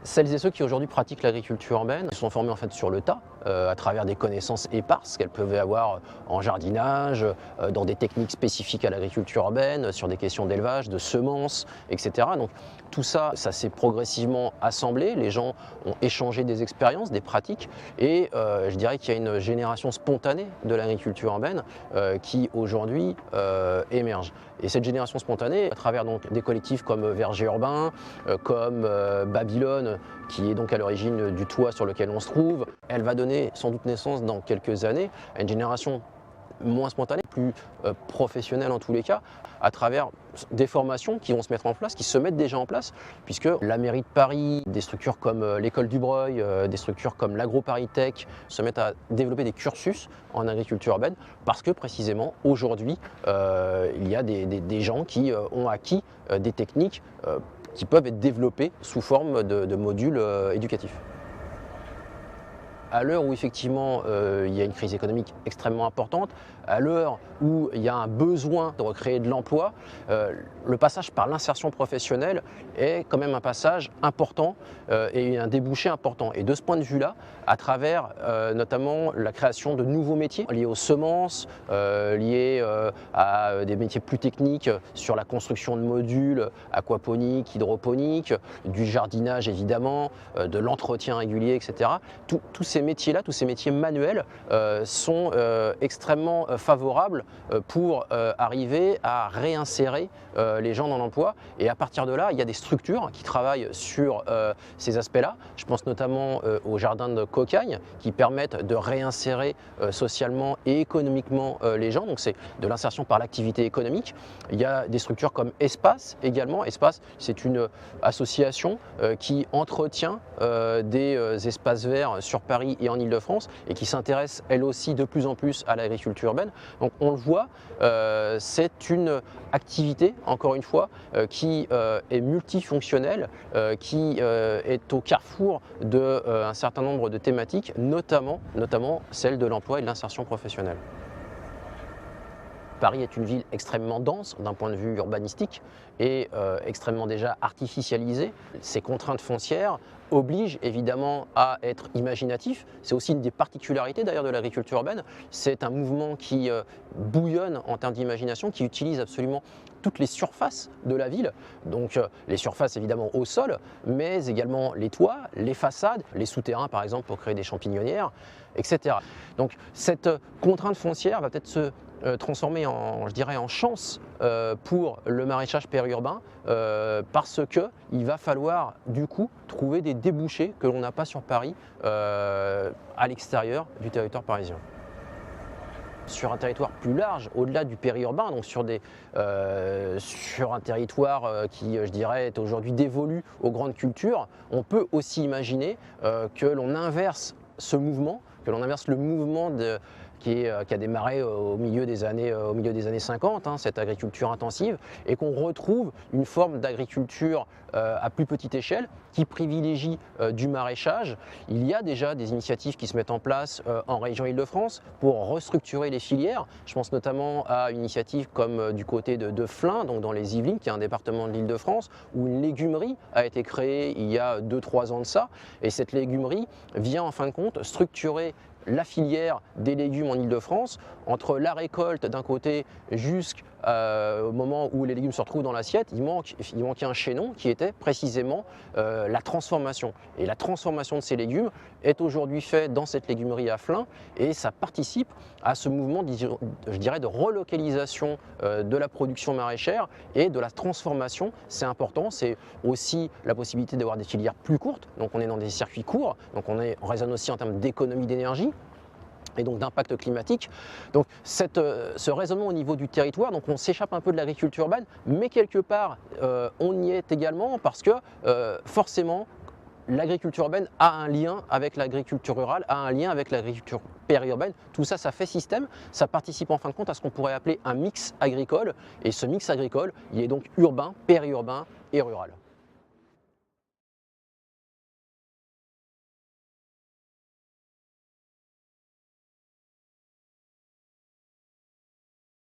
Celles et ceux qui aujourd'hui pratiquent l'agriculture urbaine sont formés en fait sur le tas, à travers des connaissances éparses qu'elles peuvent avoir en jardinage, dans des techniques spécifiques à l'agriculture urbaine, sur des questions d'élevage, de semences, etc. Donc tout ça, ça s'est progressivement assemblé, les gens ont échangé des expériences, des pratiques, et je dirais qu'il y a une génération spontanée de l'agriculture urbaine qui aujourd'hui émerge. Et cette génération spontanée, à travers donc des collectifs comme Verger Urbain, comme Babylone, qui est donc à l'origine du toit sur lequel on se trouve, elle va donner sans doute naissance dans quelques années à une génération moins spontanée, plus professionnelle en tous les cas, à travers des formations qui vont se mettre en place, qui se mettent déjà en place, puisque la mairie de Paris, des structures comme l'école du Breuil, des structures comme l'AgroParisTech se mettent à développer des cursus en agriculture urbaine, parce que précisément aujourd'hui, il y a des gens qui ont acquis des techniques qui peuvent être développées sous forme de modules éducatifs. À l'heure où effectivement il y a une crise économique extrêmement importante, à l'heure où il y a un besoin de recréer de l'emploi, le passage par l'insertion professionnelle est quand même un passage important et un débouché important. Et de ce point de vue-là, à travers notamment la création de nouveaux métiers liés aux semences, liés à des métiers plus techniques sur la construction de modules, aquaponique, hydroponique, du jardinage évidemment, de l'entretien régulier, etc. Tous ces métiers-là, tous ces métiers manuels sont extrêmement favorables pour arriver à réinsérer les gens dans l'emploi. Et à partir de là, il y a des structures qui travaillent sur ces aspects-là. Je pense notamment aux jardins de Cocagne qui permettent de réinsérer socialement et économiquement les gens. Donc c'est de l'insertion par l'activité économique. Il y a des structures comme Espace également. Espace, c'est une association qui entretient des espaces verts sur Paris et en Ile-de-France et qui s'intéresse elle aussi de plus en plus à l'agriculture urbaine. Donc on le voit, c'est une activité, encore une fois, qui est multifonctionnelle, qui est au carrefour d'un certain nombre de thématiques, notamment celle de l'emploi et de l'insertion professionnelle. Paris est une ville extrêmement dense d'un point de vue urbanistique et extrêmement déjà artificialisée. Ces contraintes foncières obligent évidemment à être imaginatif. C'est aussi une des particularités d'ailleurs de l'agriculture urbaine. C'est un mouvement qui bouillonne en termes d'imagination, qui utilise absolument toutes les surfaces de la ville, donc les surfaces évidemment au sol, mais également les toits, les façades, les souterrains par exemple pour créer des champignonnières, etc. Donc cette contrainte foncière va peut-être se transformer en, je dirais, en chance pour le maraîchage périurbain parce qu'il va falloir du coup trouver des débouchés que l'on n'a pas sur Paris à l'extérieur du territoire parisien. Sur un territoire plus large, au-delà du périurbain, donc sur un territoire qui, je dirais, est aujourd'hui dévolu aux grandes cultures, on peut aussi imaginer que l'on inverse ce mouvement, que l'on inverse le mouvement qui a démarré au milieu des années 50, cette agriculture intensive, et qu'on retrouve une forme d'agriculture à plus petite échelle qui privilégie du maraîchage. Il y a déjà des initiatives qui se mettent en place en région Île-de-France pour restructurer les filières. Je pense notamment à une initiative comme du côté de Flins, donc dans les Yvelines, qui est un département de l'Île-de-France, où une légumerie a été créée il y a 2-3 ans de ça. Et cette légumerie vient en fin de compte structurer la filière des légumes en Île-de-France, entre la récolte d'un côté jusqu'au moment où les légumes se retrouvent dans l'assiette, il manquait un chaînon qui était précisément la transformation. Et la transformation de ces légumes est aujourd'hui faite dans cette légumerie à Flins et ça participe à ce mouvement, je dirais, de relocalisation de la production maraîchère et de la transformation. C'est important, c'est aussi la possibilité d'avoir des filières plus courtes, donc on est dans des circuits courts, donc on raisonne aussi en termes d'économie d'énergie et donc d'impact climatique. Donc ce raisonnement au niveau du territoire, donc on s'échappe un peu de l'agriculture urbaine, mais quelque part on y est également parce que forcément l'agriculture urbaine a un lien avec l'agriculture rurale, a un lien avec l'agriculture périurbaine. Tout ça, ça fait système, ça participe en fin de compte à ce qu'on pourrait appeler un mix agricole, et ce mix agricole, il est donc urbain, périurbain et rural.